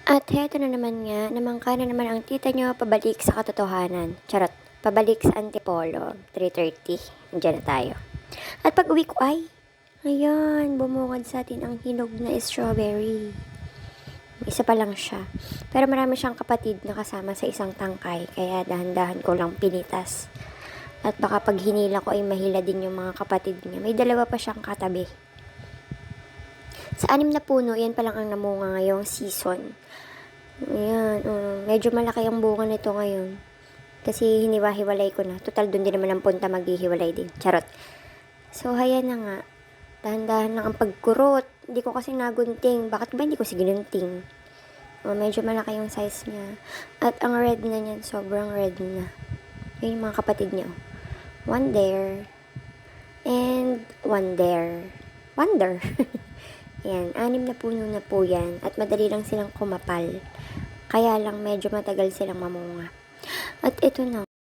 At heto na naman nga, namangka na naman ang tita nyo pabalik sa katotohanan. Charot, pabalik sa Antipolo, 3:30. Andiyan na tayo. At pag uwi ko ay, ayan, bumungad sa atin ang hinog na strawberry. Isa pa lang siya. Pero marami siyang kapatid na kasama sa isang tangkay, kaya dahan-dahan ko lang pinitas. At baka pag hinila ko ay mahila din yung mga kapatid niya. May dalawa pa siyang katabi. Sa 6 na puno, yan pa lang ang namunga ngayong season. Ayan, medyo malaki ang bunga nito ngayon. Kasi hiniwa-hiwalay ko na. Total, doon din naman ang punta maghihiwalay din. Charot. So, hayan na nga. Dahan-dahan lang ang pagkurot. Hindi ko kasi nagunting. Bakit ba hindi ko ginunting? Medyo malaki yung size niya. At ang red na niyan, sobrang red na. Yun yung mga kapatid niya. One there. And one there. Wonder. Yan, 6 na puno na po yan. At madali lang silang kumapal. Kaya lang medyo matagal silang mamunga. At ito na